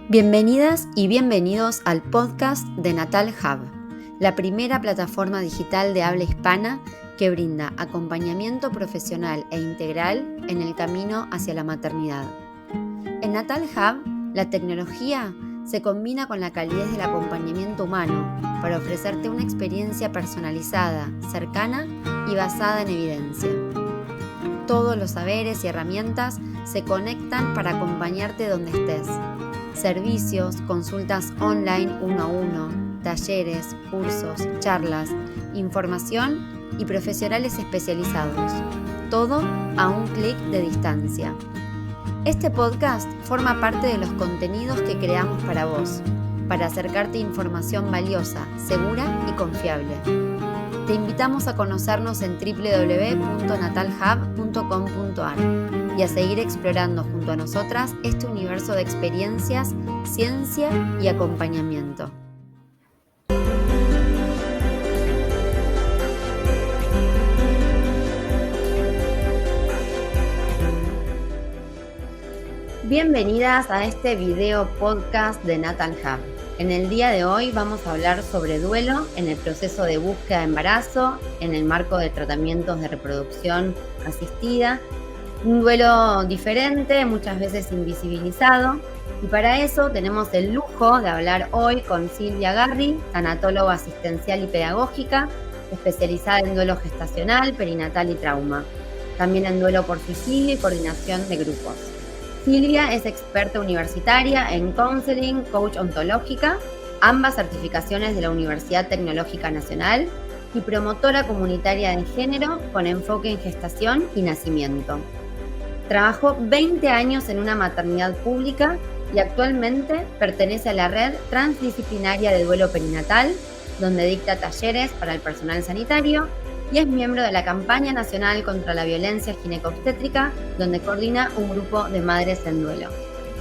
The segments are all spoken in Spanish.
Bienvenidas y bienvenidos al podcast de Natal Hub, la primera plataforma digital de habla hispana que brinda acompañamiento profesional e integral en el camino hacia la maternidad. En Natal Hub, la tecnología se combina con la calidez del acompañamiento humano para ofrecerte una experiencia personalizada, cercana y basada en evidencia. Todos los saberes y herramientas se conectan para acompañarte donde estés. Servicios, consultas online 1 a 1, talleres, cursos, charlas, información y profesionales especializados. Todo a un clic de distancia. Este podcast forma parte de los contenidos que creamos para vos, para acercarte información valiosa, segura y confiable. Te invitamos a conocernos en www.natalhub.com.ar y a seguir explorando junto a nosotras este universo de experiencias, ciencia y acompañamiento. Bienvenidas a este video podcast de Natal Hub. En el día de hoy vamos a hablar sobre duelo en el proceso de búsqueda de embarazo, en el marco de tratamientos de reproducción asistida. Un duelo diferente, muchas veces invisibilizado. Y para eso tenemos el lujo de hablar hoy con Silvia Garri, tanatóloga asistencial y pedagógica, especializada en duelo gestacional, perinatal y trauma. También en duelo por suicidio y coordinación de grupos. Silvia es experta universitaria en counseling, coach ontológica, ambas certificaciones de la Universidad Tecnológica Nacional, y promotora comunitaria de género con enfoque en gestación y nacimiento. Trabajó 20 años en una maternidad pública y actualmente pertenece a la red transdisciplinaria de duelo perinatal, donde dicta talleres para el personal sanitario, y es miembro de la campaña nacional contra la violencia ginecobstétrica, donde coordina un grupo de madres en duelo.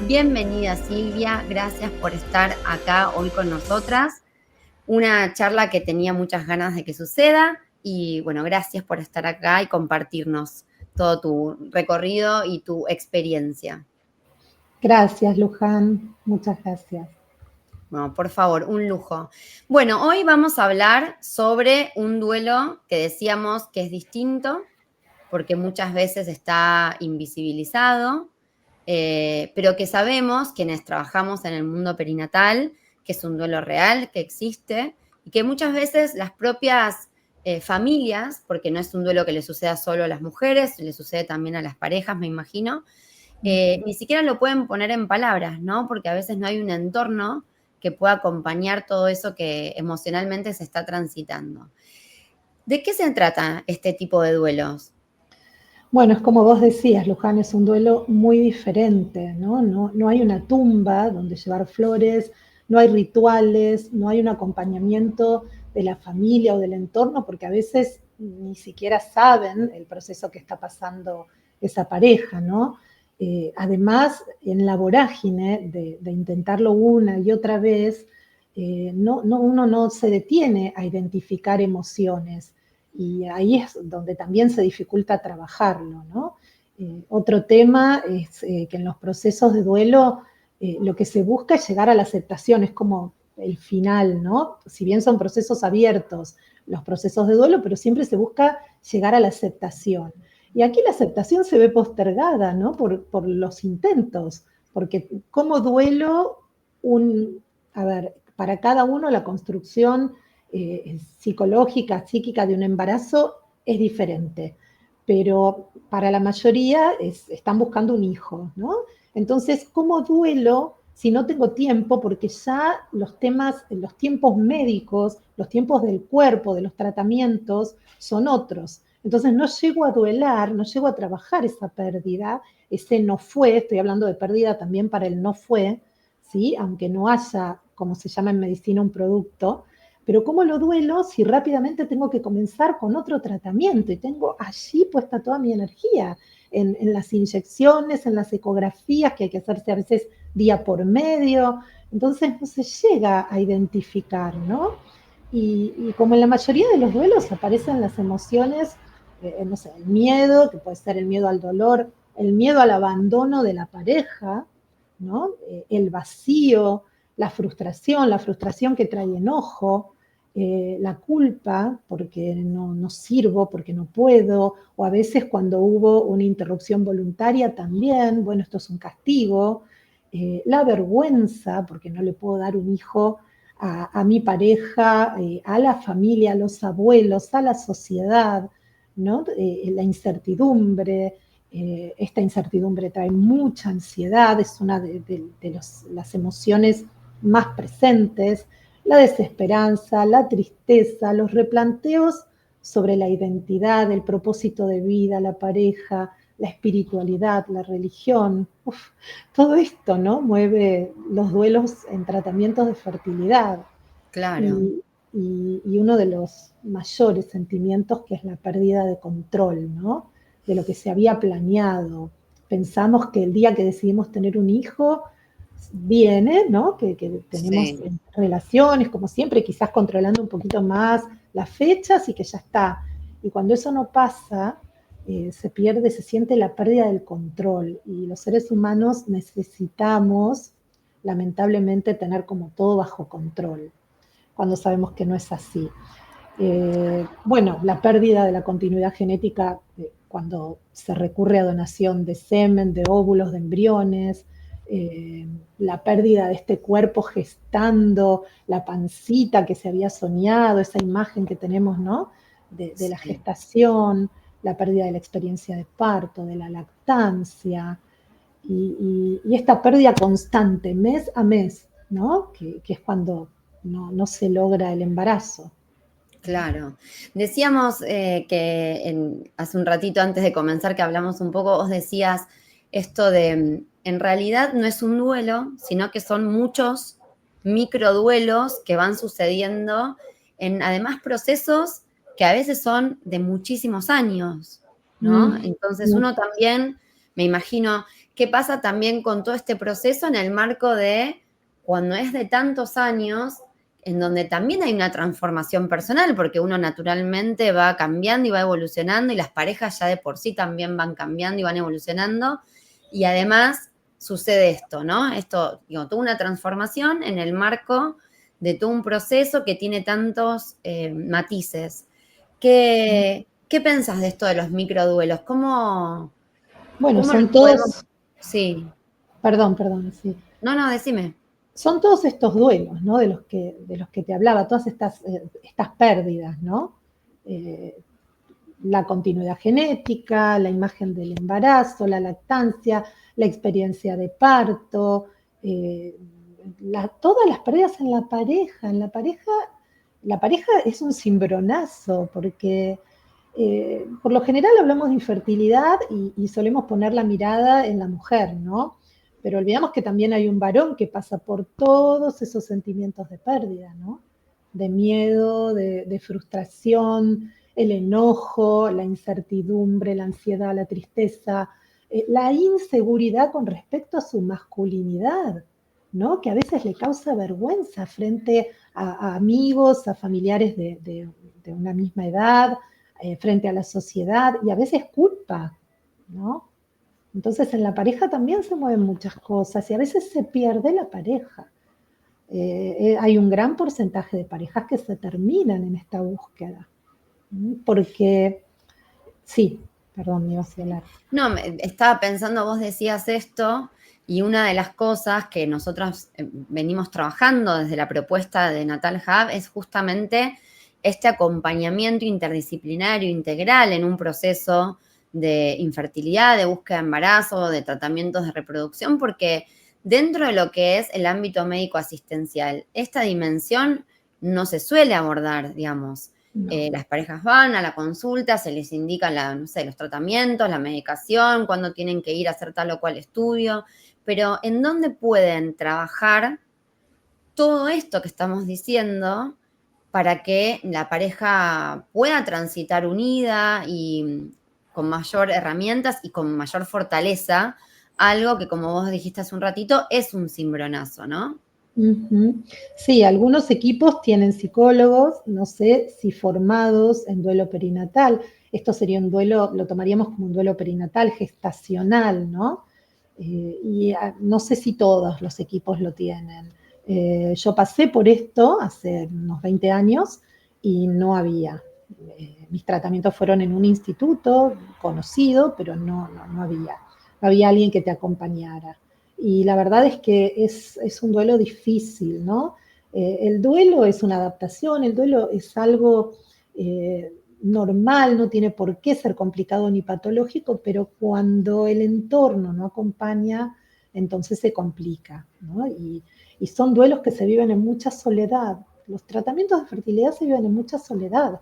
Bienvenida, Silvia, gracias por estar acá hoy con nosotras. Una charla que tenía muchas ganas de que suceda y bueno, gracias por estar acá y compartirnos todo tu recorrido y tu experiencia. Gracias, Luján, muchas gracias. Bueno, por favor, un lujo. Bueno, hoy vamos a hablar sobre un duelo que decíamos que es distinto, porque muchas veces está invisibilizado, pero que sabemos, quienes trabajamos en el mundo perinatal, que es un duelo real, que existe, y que muchas veces las propias familias, porque no es un duelo que le suceda solo a las mujeres, le sucede también a las parejas, me imagino, ni siquiera lo pueden poner en palabras, ¿no? Porque a veces no hay un entorno que pueda acompañar todo eso que emocionalmente se está transitando. ¿De qué se trata este tipo de duelos? Bueno, es como vos decías, Luján, es un duelo muy diferente, ¿no? No hay una tumba donde llevar flores, no hay rituales, no hay un acompañamiento de la familia o del entorno, porque a veces ni siquiera saben el proceso que está pasando esa pareja, ¿no? Además, en la vorágine de intentarlo una y otra vez, uno no se detiene a identificar emociones. Y ahí es donde también se dificulta trabajarlo, ¿no? Otro tema es que en los procesos de duelo lo que se busca es llegar a la aceptación, es como el final, ¿no? Si bien son procesos abiertos los procesos de duelo, pero siempre se busca llegar a la aceptación. Y aquí la aceptación se ve postergada, ¿no? Por los intentos, porque como duelo, para cada uno la construcción psicológica, psíquica de un embarazo es diferente, pero para la mayoría están buscando un hijo, ¿no? Entonces, ¿cómo duelo si no tengo tiempo? Porque ya los tiempos médicos, los tiempos del cuerpo, de los tratamientos, son otros. Entonces no llego a duelar, no llego a trabajar esa pérdida, ese no fue, estoy hablando de pérdida también para el no fue, ¿sí? Aunque no haya, como se llama en medicina, un producto, pero ¿cómo lo duelo si rápidamente tengo que comenzar con otro tratamiento y tengo allí puesta toda mi energía en las inyecciones, en las ecografías que hay que hacerse a veces día por medio? Entonces no se llega a identificar, ¿no? Y como en la mayoría de los duelos aparecen las emociones, no sé, el miedo, que puede ser el miedo al dolor, el miedo al abandono de la pareja, ¿no? El vacío, la frustración que trae enojo, la culpa porque no sirvo, porque no puedo, o a veces cuando hubo una interrupción voluntaria también, bueno, esto es un castigo, la vergüenza porque no le puedo dar un hijo a mi pareja, a la familia, a los abuelos, a la sociedad, ¿no? La incertidumbre, esta incertidumbre trae mucha ansiedad, es una de las emociones más presentes, la desesperanza, la tristeza, los replanteos sobre la identidad, el propósito de vida, la pareja, la espiritualidad, la religión. Uf, todo esto, ¿no? Mueve los duelos en tratamientos de fertilidad. Claro. Y uno de los mayores sentimientos que es la pérdida de control, ¿no? De lo que se había planeado. Pensamos que el día que decidimos tener un hijo viene, ¿no? Que tenemos Sí. relaciones, como siempre, quizás controlando un poquito más las fechas y que ya está. Y cuando eso no pasa, se pierde, se siente la pérdida del control. Y los seres humanos necesitamos, lamentablemente, tener como todo bajo control, cuando sabemos que no es así. Bueno, la pérdida de la continuidad genética cuando se recurre a donación de semen, de óvulos, de embriones, la pérdida de este cuerpo gestando, la pancita que se había soñado, esa imagen que tenemos, ¿no? De la Sí. gestación, la pérdida de la experiencia de parto, de la lactancia, y esta pérdida constante, mes a mes, ¿no? Que es cuando no se logra el embarazo. Claro. Decíamos que hace un ratito antes de comenzar que hablamos un poco, vos decías esto de, en realidad no es un duelo, sino que son muchos microduelos que van sucediendo en además procesos que a veces son de muchísimos años, ¿no? Entonces uno también, me imagino, ¿qué pasa también con todo este proceso en el marco de cuando es de tantos años? En donde también hay una transformación personal, porque uno naturalmente va cambiando y va evolucionando, y las parejas ya de por sí también van cambiando y van evolucionando, y además sucede esto, ¿no? Esto, digo, toda una transformación en el marco de todo un proceso que tiene tantos matices. ¿Qué pensás de esto de los microduelos? Bueno, ¿Cómo los son podemos...? todos, Sí. perdón, sí. No, decime. Son todos estos duelos, ¿no? De los que te hablaba, todas estas pérdidas, ¿no? Eh, la continuidad genética, la imagen del embarazo, la lactancia, la experiencia de parto, todas las pérdidas en la pareja. La pareja es un cimbronazo, porque por lo general hablamos de infertilidad y solemos poner la mirada en la mujer, ¿no? Pero olvidamos que también hay un varón que pasa por todos esos sentimientos de pérdida, ¿no? De miedo, de frustración, el enojo, la incertidumbre, la ansiedad, la tristeza, la inseguridad con respecto a su masculinidad, ¿no? Que a veces le causa vergüenza frente a amigos, a familiares de una misma edad, frente a la sociedad, y a veces culpa, ¿no? Entonces en la pareja también se mueven muchas cosas y a veces se pierde la pareja. Hay un gran porcentaje de parejas que se terminan en esta búsqueda, porque, sí, perdón, me ibas a hablar. No, estaba pensando, vos decías esto, y una de las cosas que nosotros venimos trabajando desde la propuesta de Natal Hub es justamente este acompañamiento interdisciplinario integral en un proceso de infertilidad, de búsqueda de embarazo, de tratamientos de reproducción, porque dentro de lo que es el ámbito médico asistencial, esta dimensión no se suele abordar, digamos. No. Las parejas van a la consulta, se les indican no sé, los tratamientos, la medicación, cuándo tienen que ir a hacer tal o cual estudio, pero ¿en dónde pueden trabajar todo esto que estamos diciendo para que la pareja pueda transitar unida y con mayor herramientas y con mayor fortaleza algo que, como vos dijiste hace un ratito, es un cimbronazo, ¿no? Sí, algunos equipos tienen psicólogos, no sé si formados en duelo perinatal. Esto sería un duelo, lo tomaríamos como un duelo perinatal, gestacional, ¿no? No sé si todos los equipos lo tienen. Yo pasé por esto hace unos 20 años y no había. Mis tratamientos fueron en un instituto conocido, pero no había. No había alguien que te acompañara. Y la verdad es que es un duelo difícil, ¿no? El duelo es una adaptación, el duelo es algo normal, no tiene por qué ser complicado ni patológico, pero cuando el entorno no acompaña, entonces se complica, ¿no? Y son duelos que se viven en mucha soledad. Los tratamientos de fertilidad se viven en mucha soledad,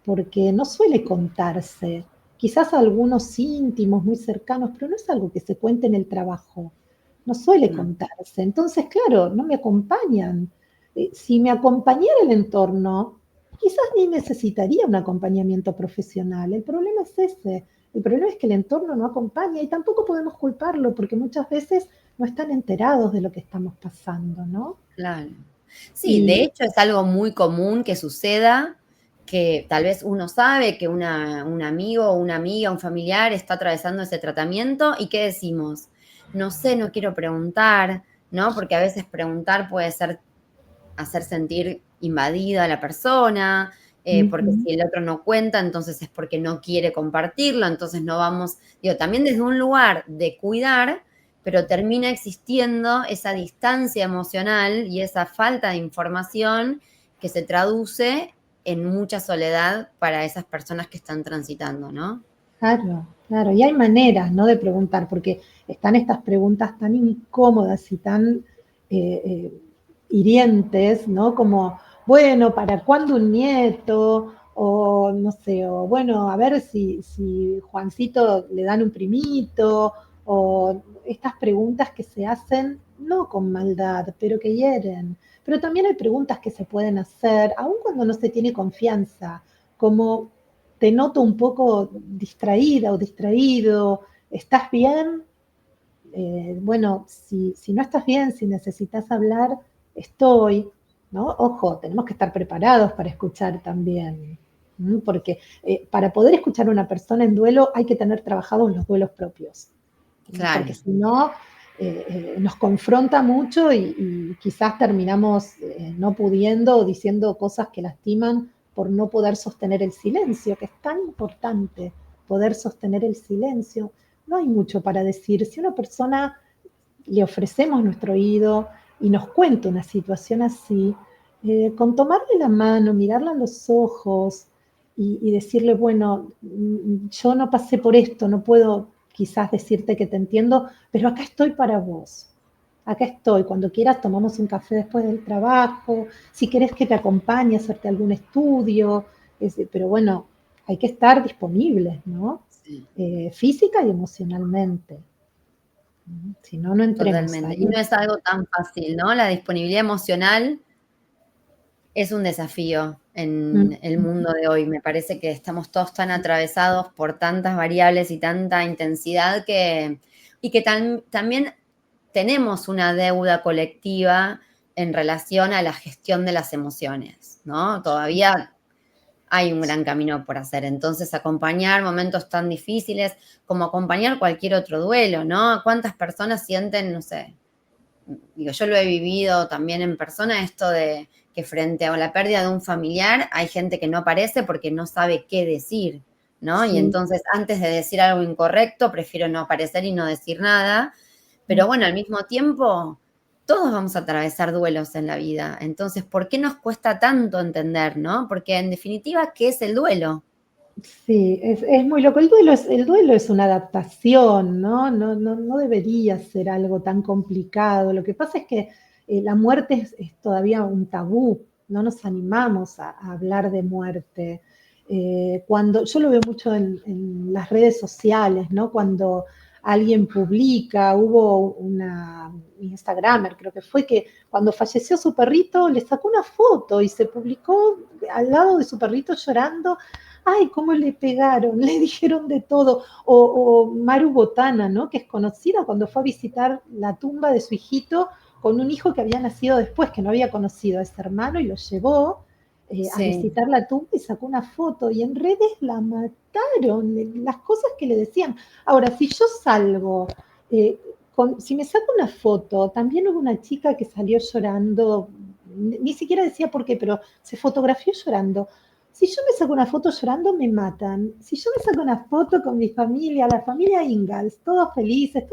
porque no suele contarse. Quizás algunos íntimos, muy cercanos, pero no es algo que se cuente en el trabajo. No suele No, contarse. Entonces, claro, no me acompañan. Si me acompañara el entorno, quizás ni necesitaría un acompañamiento profesional. El problema es ese. El problema es que el entorno no acompaña y tampoco podemos culparlo porque muchas veces no están enterados de lo que estamos pasando, ¿no? claro. Sí, de Y hecho es algo muy común que suceda, que tal vez uno sabe que un amigo, una amiga, un familiar está atravesando ese tratamiento y ¿qué decimos? No sé, no quiero preguntar, ¿no? Porque a veces preguntar puede ser hacer sentir invadida a la persona, porque ujú, si el otro no cuenta, entonces es porque no quiere compartirlo, entonces no vamos, digo, también desde un lugar de cuidar, pero termina existiendo esa distancia emocional y esa falta de información que se traduce en mucha soledad para esas personas que están transitando, ¿no? claro, claro. Y hay maneras, ¿no? De preguntar, porque están estas preguntas tan incómodas y tan eh, eh, hirientes, ¿no? Como, bueno, ¿para cuándo un nieto? O no sé, o bueno, a ver si Juancito le dan un primito, o estas preguntas que se hacen no con maldad, pero que hieren. Pero también hay preguntas que se pueden hacer, aun cuando no se tiene confianza, como te noto un poco distraída o distraído, ¿estás bien? Bueno, si no estás bien, si necesitas hablar, estoy, ¿no? Ojo, tenemos que estar preparados para escuchar también, ¿m? Porque para poder escuchar a una persona en duelo hay que tener trabajados los duelos propios, ¿m? Porque Claro, si no, nos confronta mucho y quizás terminamos no pudiendo o diciendo cosas que lastiman por no poder sostener el silencio, que es tan importante poder sostener el silencio. No hay mucho para decir. Si a una persona le ofrecemos nuestro oído y nos cuenta una situación así, con tomarle la mano, mirarla a los ojos y decirle, bueno, yo no pasé por esto, no puedo quizás decirte que te entiendo, pero acá estoy para vos. Acá estoy, cuando quieras tomamos un café después del trabajo, si querés que te acompañe a hacerte algún estudio, pero bueno, hay que estar disponibles, ¿no? sí, Física y emocionalmente. Si no, no entremos totalmente. Y ahí. no es algo tan fácil, ¿no? La disponibilidad emocional es un desafío Mm, en el mundo de hoy. Me parece que estamos todos tan atravesados por tantas variables y tanta intensidad y que también tenemos una deuda colectiva en relación a la gestión de las emociones, ¿no? Todavía hay un gran camino por hacer. Entonces, acompañar momentos tan difíciles como acompañar cualquier otro duelo, ¿no? ¿Cuántas personas sienten, no sé, digo, yo lo he vivido también en persona, esto de que frente a la pérdida de un familiar hay gente que no aparece porque no sabe qué decir, ¿no? Y sí. entonces antes de decir algo incorrecto, prefiero no aparecer y no decir nada. Pero bueno, al mismo tiempo, todos vamos a atravesar duelos en la vida. Entonces, ¿por qué nos cuesta tanto entender, no? Porque en definitiva, ¿qué es el duelo? Sí, es muy loco. El duelo es una adaptación, ¿no? No debería ser algo tan complicado. Lo que pasa es que la muerte es todavía un tabú. No nos animamos a hablar de muerte. Cuando yo lo veo mucho en las redes sociales, ¿no? Cuando alguien publica, hubo una Instagramer, creo que fue, que cuando falleció su perrito le sacó una foto y se publicó al lado de su perrito llorando. Ay, cómo le pegaron, le dijeron de todo. O Maru Botana, ¿no? Que es conocida cuando fue a visitar la tumba de su hijito con un hijo que había nacido después, que no había conocido a ese hermano y lo llevó a Sí, visitar la tumba y sacó una foto y en redes la mataron, las cosas que le decían. Ahora, si yo salgo, eh, si me saco una foto, también hubo una chica que salió llorando, ni siquiera decía por qué, pero se fotografió llorando. Si yo me saco una foto llorando, me matan. Si yo me saco una foto con mi familia, la familia Ingalls, todos felices,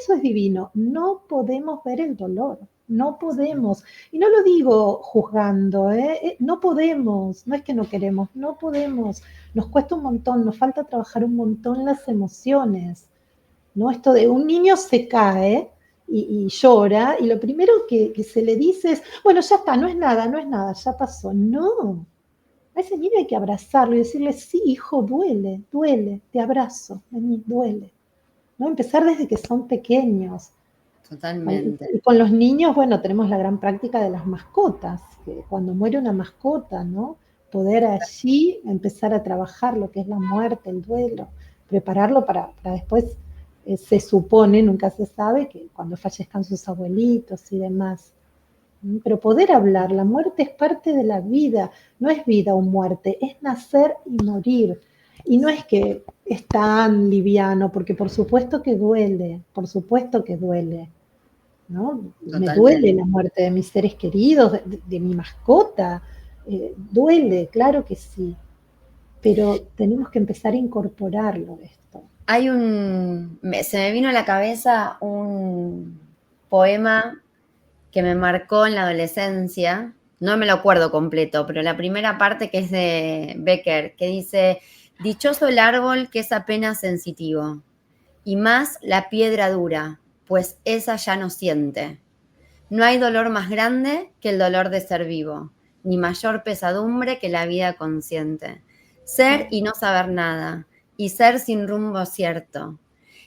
eso es divino. No podemos ver el dolor, no podemos. Y no lo digo juzgando, no podemos, no es que no queremos, no podemos. Nos cuesta un montón, nos falta trabajar un montón las emociones, ¿no? Esto de un niño se cae y llora, y lo primero que se le dice es, bueno, ya está, no es nada, ya pasó. No, a ese niño hay que abrazarlo y decirle, sí, hijo, duele, te abrazo, vení, duele. ¿No? Empezar desde que son pequeños. Totalmente. Y con los niños, bueno, tenemos la gran práctica de las mascotas, que cuando muere una mascota, ¿no? Poder allí empezar a trabajar lo que es la muerte, el duelo, prepararlo para después, se supone, nunca se sabe, que cuando fallezcan sus abuelitos y demás. Pero poder hablar, la muerte es parte de la vida, no es vida o muerte, es nacer y morir. Y no es que es tan liviano, porque por supuesto que duele, ¿no? Me duele Totalmente. la muerte de mis seres queridos, de mi mascota, duele, claro que sí, pero tenemos que empezar a incorporarlo esto. Se me vino a la cabeza un poema que me marcó en la adolescencia, no me lo acuerdo completo, pero la primera parte, que es de Becker, que dice: dichoso el árbol que es apenas sensitivo, y más la piedra dura, pues esa ya no siente. No hay dolor más grande que el dolor de ser vivo, ni mayor pesadumbre que la vida consciente. Ser y no saber nada, y ser sin rumbo cierto.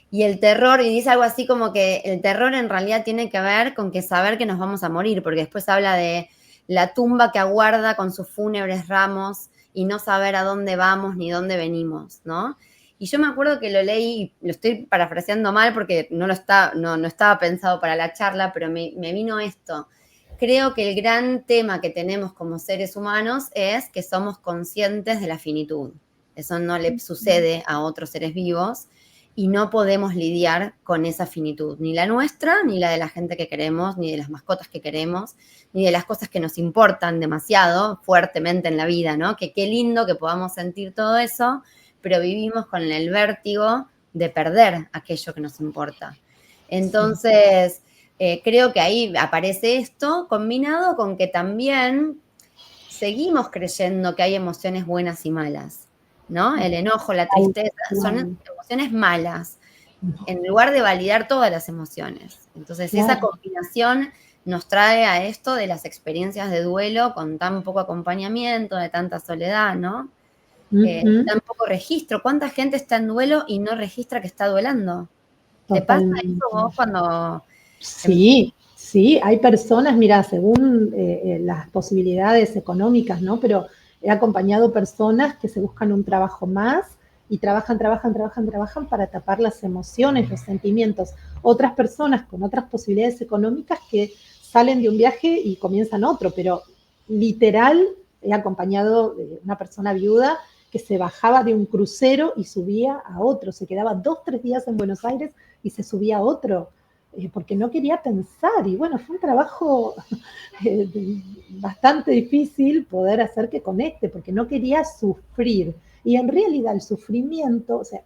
Y el terror, y dice algo así como que el terror en realidad tiene que ver con que saber que nos vamos a morir, porque después habla de la tumba que aguarda con sus fúnebres ramos y no saber a dónde vamos ni dónde venimos, ¿no? Y yo me acuerdo que lo leí, lo estoy parafraseando mal porque no estaba pensado para la charla, pero me vino esto. Creo que el gran tema que tenemos como seres humanos es que somos conscientes de la finitud. Eso no le sucede a otros seres vivos y no podemos lidiar con esa finitud, ni la nuestra, ni la de la gente que queremos, ni de las mascotas que queremos, ni de las cosas que nos importan demasiado fuertemente en la vida, ¿no? Que qué lindo que podamos sentir todo eso, pero vivimos con el vértigo de perder aquello que nos importa. Entonces, creo que ahí aparece esto combinado con que también seguimos creyendo que hay emociones buenas y malas, ¿no? El enojo, la tristeza, son emociones malas, en lugar de validar todas las emociones. Entonces, esa Claro. combinación nos trae a esto de las experiencias de duelo con tan poco acompañamiento, de tanta soledad, ¿no? Tan poco registro. ¿Cuánta gente está en duelo y no registra que está duelando? ¿Te pasa eso Totalmente. vos cuando... Sí, sí, hay personas, mira, según las posibilidades económicas, ¿no? Pero he acompañado personas que se buscan un trabajo más y trabajan para tapar las emociones, los sentimientos. Otras personas con otras posibilidades económicas que salen de un viaje y comienzan otro, pero literal, he acompañado una persona viuda que se bajaba de un crucero y subía a otro, se quedaba 2, 3 días en Buenos Aires y se subía a otro, porque no quería pensar. Y bueno, fue un trabajo bastante difícil poder hacer que conecte, porque no quería sufrir. Y en realidad el sufrimiento, o sea,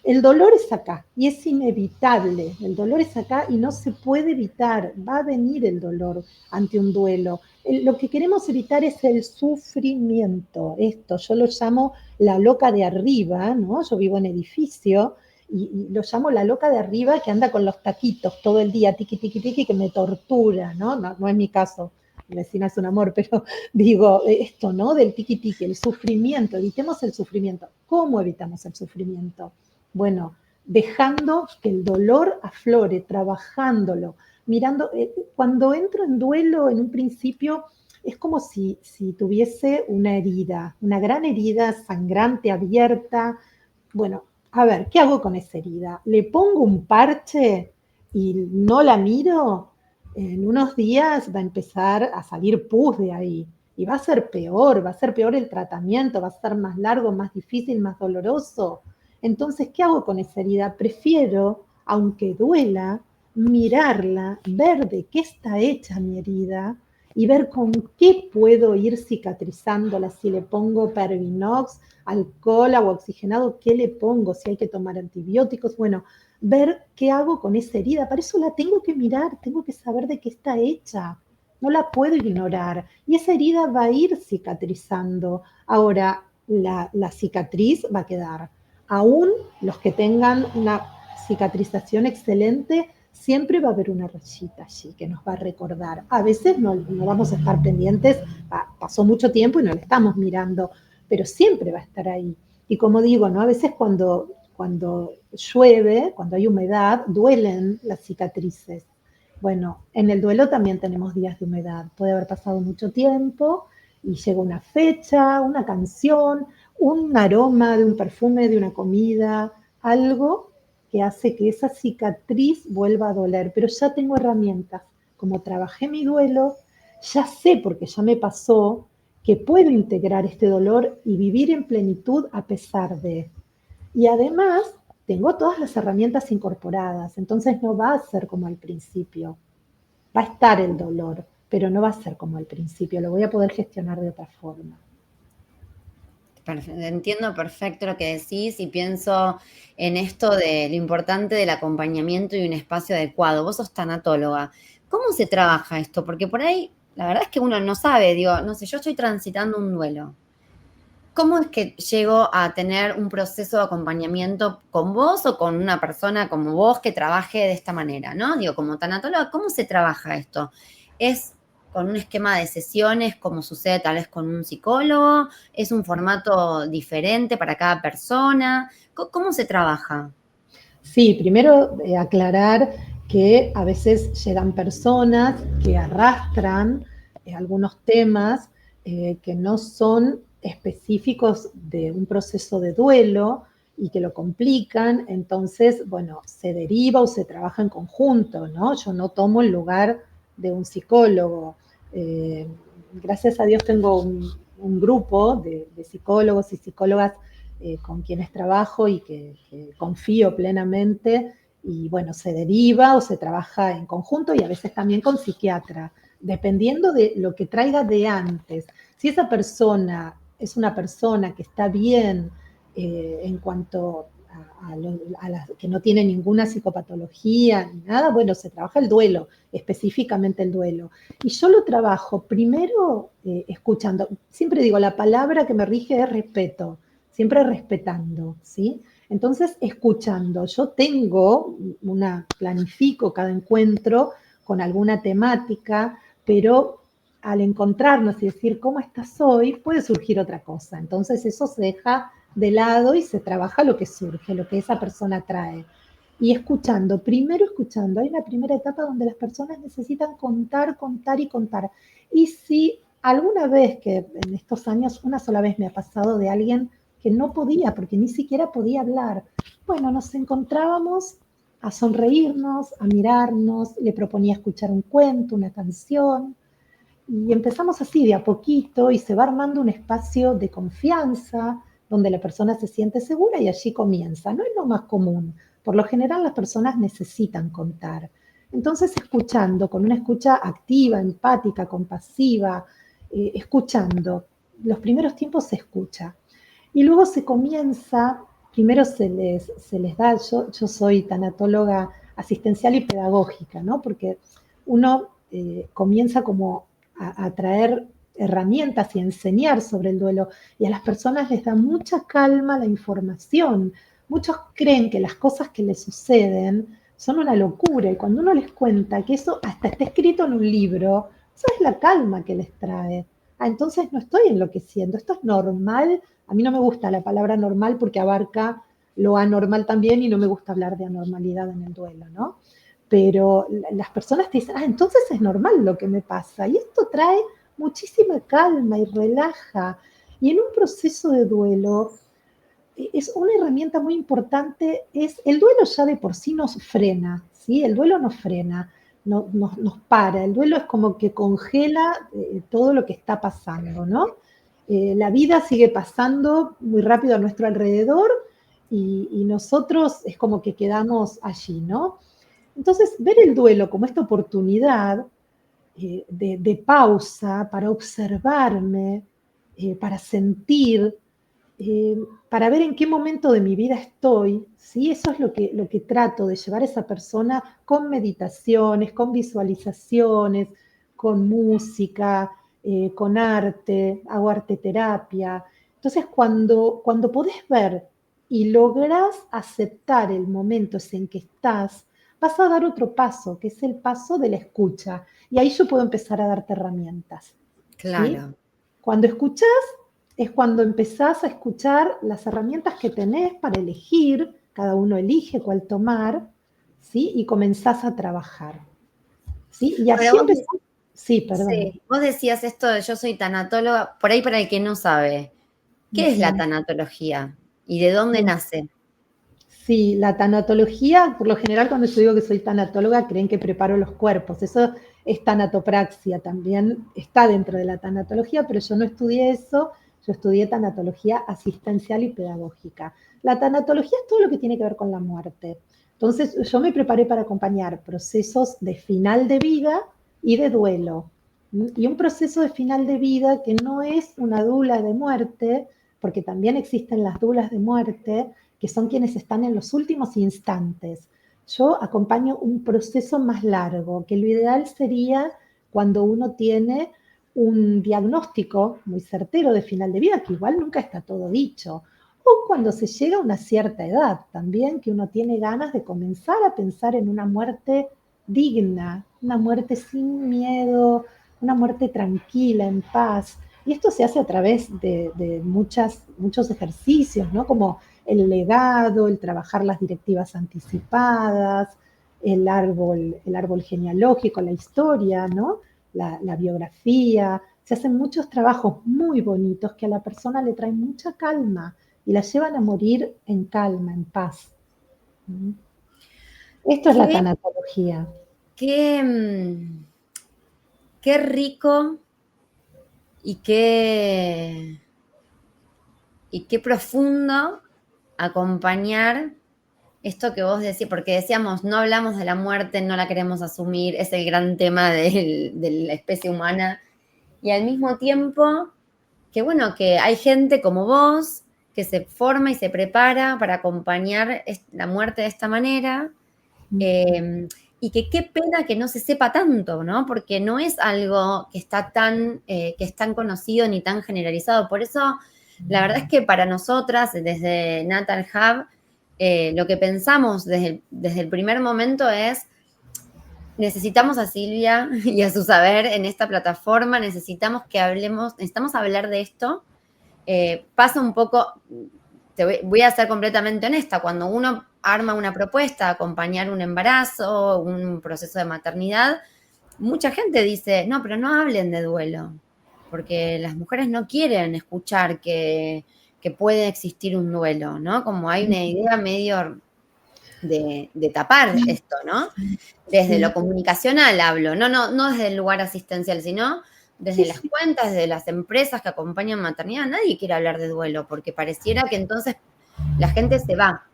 el dolor es acá y es inevitable. El dolor es acá y no se puede evitar. Va a venir el dolor ante un duelo. Lo que queremos evitar es el sufrimiento. Esto yo lo llamo la loca de arriba, ¿no? Yo vivo en edificio y lo llamo la loca de arriba que anda con los taquitos todo el día, tiqui, tiqui, tiqui, que me tortura, ¿no? No, no es mi caso. Mi vecina es un amor, pero digo, esto, ¿no? Del tiqui, tiqui, el sufrimiento. Evitemos el sufrimiento. ¿Cómo evitamos el sufrimiento? Bueno, dejando que el dolor aflore, trabajándolo, mirando. Cuando entro en duelo, en un principio, es como si tuviese una herida, una gran herida sangrante, abierta. Bueno, a ver, ¿qué hago con esa herida? ¿Le pongo un parche y no la miro? En unos días va a empezar a salir pus de ahí. Y va a ser peor el tratamiento, va a ser más largo, más difícil, más doloroso. Entonces, ¿qué hago con esa herida? Prefiero, aunque duela, mirarla, ver de qué está hecha mi herida y ver con qué puedo ir cicatrizándola. Si le pongo Pervinox, alcohol, agua oxigenado, ¿qué le pongo? Si hay que tomar antibióticos, bueno, ver qué hago con esa herida. Para eso la tengo que mirar, tengo que saber de qué está hecha. No la puedo ignorar. Y esa herida va a ir cicatrizando. Ahora, la cicatriz va a quedar. Aún los que tengan una cicatrización excelente, siempre va a haber una rayita allí que nos va a recordar. A veces no vamos a estar pendientes, pasó mucho tiempo y no la estamos mirando, pero siempre va a estar ahí. Y como digo, ¿no? A veces cuando llueve, cuando hay humedad, duelen las cicatrices. Bueno, en el duelo también tenemos días de humedad. Puede haber pasado mucho tiempo y llega una fecha, una canción, un aroma de un perfume, de una comida, algo que hace que esa cicatriz vuelva a doler. Pero ya tengo herramientas. Como trabajé mi duelo, ya sé, porque ya me pasó, que puedo integrar este dolor y vivir en plenitud a pesar de. Y además, tengo todas las herramientas incorporadas, entonces no va a ser como al principio. Va a estar el dolor, pero no va a ser como al principio, lo voy a poder gestionar de otra forma. Entiendo perfecto lo que decís y pienso en esto de lo importante del acompañamiento y un espacio adecuado. Vos sos tanatóloga. ¿Cómo se trabaja esto? Porque por ahí, la verdad es que uno no sabe, digo, no sé, yo estoy transitando un duelo. ¿Cómo es que llego a tener un proceso de acompañamiento con vos o con una persona como vos que trabaje de esta manera, ¿no? Digo, como tanatóloga, ¿cómo se trabaja esto? ¿Es con un esquema de sesiones como sucede tal vez con un psicólogo? ¿Es un formato diferente para cada persona? ¿Cómo se trabaja? Sí, primero aclarar que a veces llegan personas que arrastran algunos temas que no son específicos de un proceso de duelo y que lo complican, entonces, bueno, se deriva o se trabaja en conjunto, ¿no? Yo no tomo el lugar de un psicólogo. Eh, Gracias a Dios tengo un grupo de psicólogos y psicólogas con quienes trabajo y que confío plenamente, y bueno, se deriva o se trabaja en conjunto y a veces también con psiquiatra, dependiendo de lo que traiga de antes. Si esa persona es una persona que está bien en cuanto que no tiene ninguna psicopatología ni nada, bueno, se trabaja el duelo, específicamente el duelo. Y yo lo trabajo primero escuchando. Siempre digo, la palabra que me rige es respeto, siempre respetando, ¿sí? Entonces, escuchando. Yo planifico cada encuentro con alguna temática, pero al encontrarnos y decir, ¿cómo estás hoy? Puede surgir otra cosa. Entonces, eso se deja de lado y se trabaja lo que surge, lo que esa persona trae. Y escuchando, primero escuchando, hay una primera etapa donde las personas necesitan contar, contar y contar. Y si alguna vez, que en estos años una sola vez me ha pasado de alguien que no podía, porque ni siquiera podía hablar, bueno, nos encontrábamos a sonreírnos, a mirarnos, le proponía escuchar un cuento, una canción, y empezamos así de a poquito y se va armando un espacio de confianza donde la persona se siente segura y allí comienza. No es lo más común. Por lo general las personas necesitan contar. Entonces escuchando, con una escucha activa, empática, compasiva, escuchando. Los primeros tiempos se escucha. Y luego se comienza, primero se les da, yo soy tanatóloga asistencial y pedagógica, ¿no? Porque uno comienza como a traer herramientas y enseñar sobre el duelo, y a las personas les da mucha calma la información. Muchos creen que las cosas que les suceden son una locura, y cuando uno les cuenta que eso hasta está escrito en un libro, eso es la calma que les trae. Ah, entonces no estoy enloqueciendo, esto es normal. A mí no me gusta la palabra normal porque abarca lo anormal también, y no me gusta hablar de anormalidad en el duelo, ¿no? Pero las personas te dicen, ah, entonces es normal lo que me pasa. Y esto trae muchísima calma y relaja. Y en un proceso de duelo, es una herramienta muy importante, es el duelo ya de por sí nos frena, ¿sí? El duelo nos frena, nos para. El duelo es como que congela todo lo que está pasando, ¿no? La vida sigue pasando muy rápido a nuestro alrededor y nosotros es como que quedamos allí, ¿no? Entonces, ver el duelo como esta oportunidad de pausa para observarme, para sentir, para ver en qué momento de mi vida estoy, ¿sí? Eso es lo que trato de llevar a esa persona con meditaciones, con visualizaciones, con música, con arte, hago arte terapia. Entonces, cuando podés ver y lográs aceptar el momento en que estás, vas a dar otro paso, que es el paso de la escucha. Y ahí yo puedo empezar a darte herramientas, ¿sí? Claro. Cuando escuchás es cuando empezás a escuchar las herramientas que tenés para elegir, cada uno elige cuál tomar, ¿sí? Y comenzás a trabajar, ¿sí? Y Ahora así empezás. Sí, perdón. sí, vos decías esto de yo soy tanatóloga, por ahí para el que no sabe, ¿qué es la Ujú. tanatología? ¿Y de dónde Bien. nace? Sí, la tanatología, por lo general cuando yo digo que soy tanatóloga, creen que preparo los cuerpos. Eso es tanatopraxia, también está dentro de la tanatología, pero yo no estudié eso, yo estudié tanatología asistencial y pedagógica. La tanatología es todo lo que tiene que ver con la muerte. Entonces, yo me preparé para acompañar procesos de final de vida y de duelo. Y un proceso de final de vida que no es una dula de muerte, porque también existen las dulas de muerte, que son quienes están en los últimos instantes. Yo acompaño un proceso más largo, que lo ideal sería cuando uno tiene un diagnóstico muy certero de final de vida, que igual nunca está todo dicho, o cuando se llega a una cierta edad también, que uno tiene ganas de comenzar a pensar en una muerte digna, una muerte sin miedo, una muerte tranquila, en paz. Y esto se hace a través de muchos ejercicios, ¿no? Como el legado, el trabajar las directivas anticipadas, el árbol genealógico, la historia, ¿no? La biografía. Se hacen muchos trabajos muy bonitos que a la persona le traen mucha calma y la llevan a morir en calma, en paz. Esto es la Qué, tanatología. qué, qué rico y qué profundo acompañar esto que vos decís, porque decíamos, no hablamos de la muerte, no la queremos asumir, es el gran tema de la especie humana. Y al mismo tiempo, que bueno, que hay gente como vos que se forma y se prepara para acompañar la muerte de esta manera. Y que qué pena que no se sepa tanto, ¿no? Porque no es algo que está que es tan conocido ni tan generalizado. Por eso, la verdad es que para nosotras, desde Natal Hub, lo que pensamos desde el primer momento es, necesitamos a Silvia y a su saber en esta plataforma, necesitamos hablar de esto. Pasa un poco, voy a ser completamente honesta, cuando uno arma una propuesta, acompañar un embarazo, un proceso de maternidad, mucha gente dice, no, pero no hablen de duelo, porque las mujeres no quieren escuchar que puede existir un duelo, ¿no? Como hay una idea medio de tapar esto, ¿no? Desde lo Sí, comunicacional hablo, no desde el lugar asistencial, sino sí, desde las sí. cuentas, desde las empresas que acompañan maternidad. Nadie quiere hablar de duelo porque pareciera que entonces la gente se va.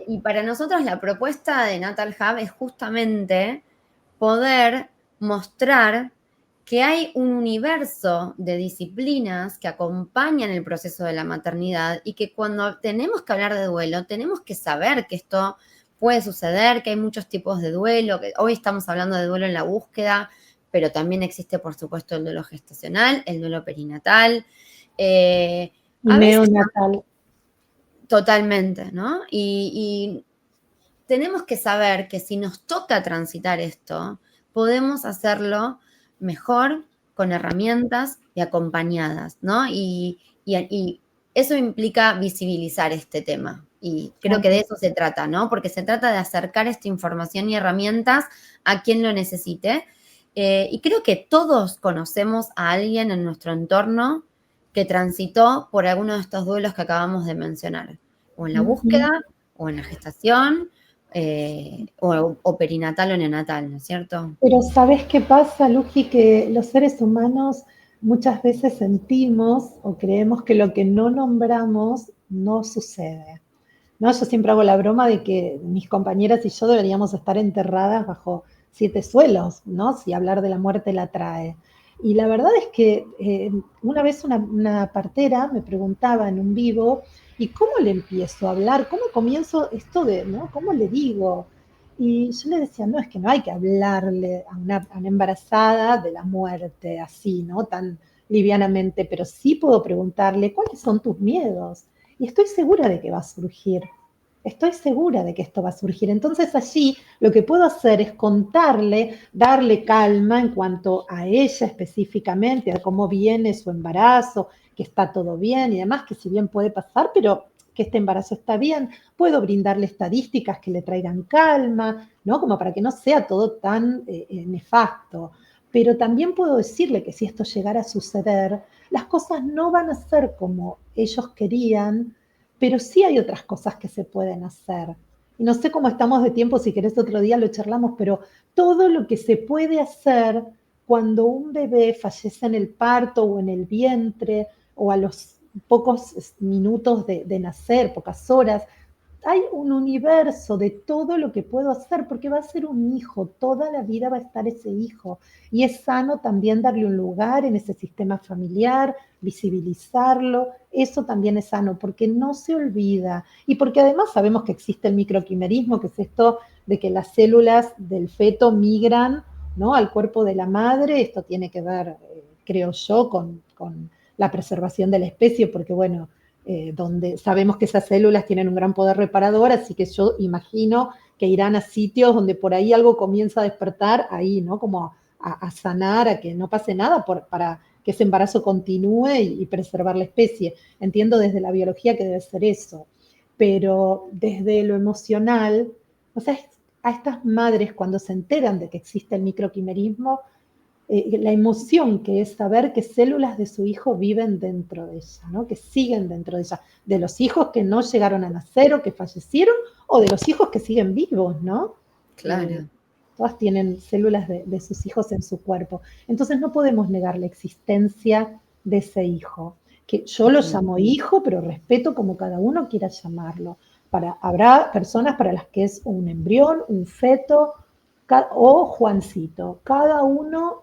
Y para nosotros la propuesta de Natal Hub es justamente poder mostrar que hay un universo de disciplinas que acompañan el proceso de la maternidad y que cuando tenemos que hablar de duelo, tenemos que saber que esto puede suceder, que hay muchos tipos de duelo, que hoy estamos hablando de duelo en la búsqueda, pero también existe, por supuesto, el duelo gestacional, el duelo perinatal. Y A veces neonatal. totalmente, ¿no? Y tenemos que saber que si nos toca transitar esto, podemos hacerlo mejor, con herramientas y acompañadas, ¿no? Y eso implica visibilizar este tema. Y creo que de Claro. eso se trata, ¿no? Porque se trata de acercar esta información y herramientas a quien lo necesite. Y creo que todos conocemos a alguien en nuestro entorno que transitó por alguno de estos duelos que acabamos de mencionar, o en la Ujú. búsqueda, o en la gestación, o perinatal o neonatal, ¿no es cierto? Pero ¿sabes qué pasa, Luji? Que los seres humanos muchas veces sentimos o creemos que lo que no nombramos no sucede. ¿no? Yo siempre hago la broma de que mis compañeras y yo deberíamos estar enterradas bajo 7 suelos, ¿no? Si hablar de la muerte la trae. Y la verdad es que una vez una partera me preguntaba en un vivo, ¿y cómo le empiezo a hablar? ¿Cómo comienzo esto de, ¿no? ¿Cómo le digo? Y yo le decía, no, es que no hay que hablarle a una embarazada de la muerte así, ¿no? Tan livianamente, pero sí puedo preguntarle, ¿cuáles son tus miedos? Y estoy segura de que va a surgir. Estoy segura de que esto va a surgir. Entonces allí lo que puedo hacer es contarle, darle calma en cuanto a ella específicamente, a cómo viene su embarazo, que está todo bien y demás, que si bien puede pasar, pero que este embarazo está bien. Puedo brindarle estadísticas que le traigan calma, ¿no? Como para que no sea todo tan nefasto. Pero también puedo decirle que si esto llegara a suceder, las cosas no van a ser como ellos querían, pero sí hay otras cosas que se pueden hacer. Y no sé cómo estamos de tiempo, si querés otro día lo charlamos, pero todo lo que se puede hacer cuando un bebé fallece en el parto o en el vientre o a los pocos minutos de nacer, pocas horas, hay un universo de todo lo que puedo hacer, porque va a ser un hijo, toda la vida va a estar ese hijo. Y es sano también darle un lugar en ese sistema familiar, visibilizarlo, eso también es sano, porque no se olvida. Y porque además sabemos que existe el microquimerismo, que es esto de que las células del feto migran, ¿no?, al cuerpo de la madre. Esto tiene que ver, creo yo, con la preservación de la especie, porque bueno, donde sabemos que esas células tienen un gran poder reparador, así que yo imagino que irán a sitios donde por ahí algo comienza a despertar, ahí, ¿no? Como a sanar, a que no pase nada para que ese embarazo continúe y preservar la especie. Entiendo desde la biología que debe ser eso, pero desde lo emocional, o sea, a estas madres cuando se enteran de que existe el microquimerismo, la emoción que es saber que células de su hijo viven dentro de ella, ¿no? Que siguen dentro de ella, de los hijos que no llegaron a nacer o que fallecieron, o de los hijos que siguen vivos, ¿no? Claro. Todas tienen células de sus hijos en su cuerpo. Entonces no podemos negar la existencia de ese hijo, que yo lo llamo hijo, pero respeto como cada uno quiera llamarlo. Habrá personas para las que es un embrión, un feto o Juancito. Cada uno,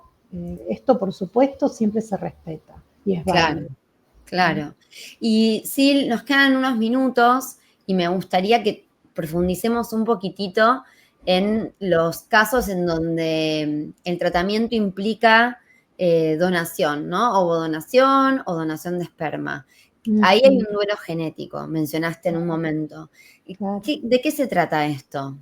esto por supuesto siempre se respeta y es Claro, válido. claro. Y sí, nos quedan unos minutos y me gustaría que profundicemos un poquitito en los casos en donde el tratamiento implica donación, ¿no? Ovodonación o donación de esperma. Ahí hay un duelo genético, mencionaste en un momento. Claro. ¿De qué se trata esto?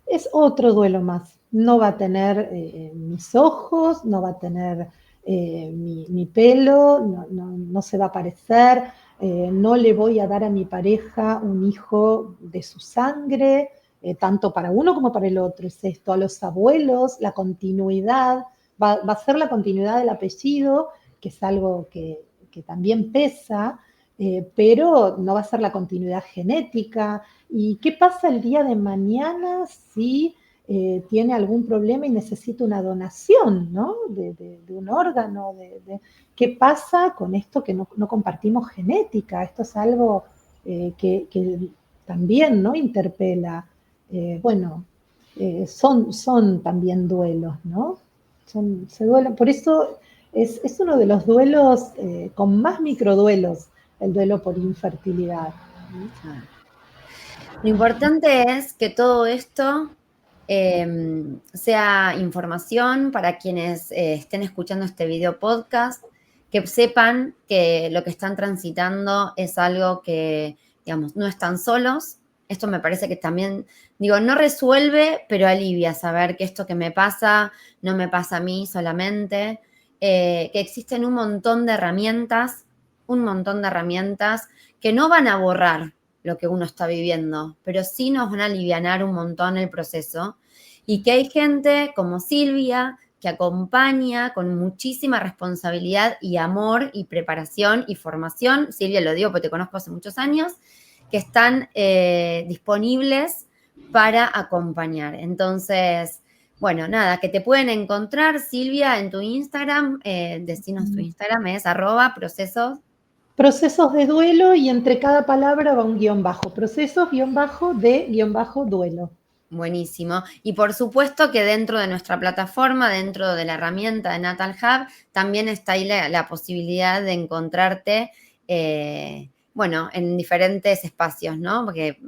Es otro duelo más. No va a tener mis ojos, no va a tener mi pelo, no se va a parecer, no le voy a dar a mi pareja un hijo de su sangre, tanto para uno como para el otro. Es esto, a los abuelos, la continuidad, va a ser la continuidad del apellido, que es algo que también pesa, pero no va a ser la continuidad genética. ¿Y qué pasa el día de mañana si tiene algún problema y necesita una donación, ¿no? de un órgano? ¿Qué pasa con esto que no compartimos genética? Esto es algo que también, ¿no?, interpela. Bueno, son también duelos, ¿no? Se duelen. Por eso es uno de los duelos con más microduelos, el duelo por infertilidad. Claro. Lo importante es que todo esto sea información para quienes estén escuchando este video podcast, que sepan que lo que están transitando es algo que, digamos, no están solos. Esto me parece que también, digo, no resuelve, pero alivia saber que esto que me pasa no me pasa a mí solamente, que existen un montón de herramientas que no van a borrar lo que uno está viviendo, pero sí nos van a alivianar un montón el proceso y que hay gente como Silvia que acompaña con muchísima responsabilidad y amor y preparación y formación. Silvia, lo digo porque te conozco hace muchos años, que están disponibles para acompañar. Entonces, bueno, nada, que te pueden encontrar, Silvia, en tu Instagram, decinos tu Instagram, es @procesos. Procesos de duelo y entre cada palabra va un guión bajo. Procesos, guión bajo, de guión bajo, duelo. Buenísimo. Y por supuesto que dentro de nuestra plataforma, dentro de la herramienta de Natal Hub, también está ahí la posibilidad de encontrarte, bueno, en diferentes espacios, ¿no? Porque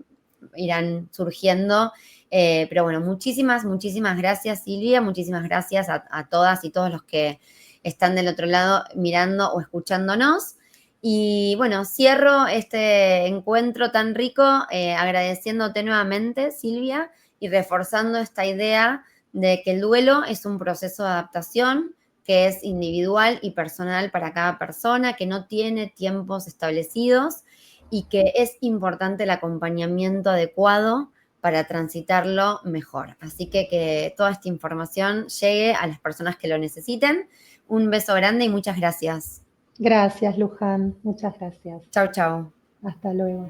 irán surgiendo. Pero bueno, muchísimas, muchísimas gracias, Silvia. Muchísimas gracias a todas y todos los que están del otro lado mirando o escuchándonos. Y bueno, cierro este encuentro tan rico agradeciéndote nuevamente, Silvia, y reforzando esta idea de que el duelo es un proceso de adaptación que es individual y personal para cada persona, que no tiene tiempos establecidos y que es importante el acompañamiento adecuado para transitarlo mejor. Así que toda esta información llegue a las personas que lo necesiten. Un beso grande y muchas gracias. Gracias, Luján. Muchas gracias. Chau, chau. Hasta luego.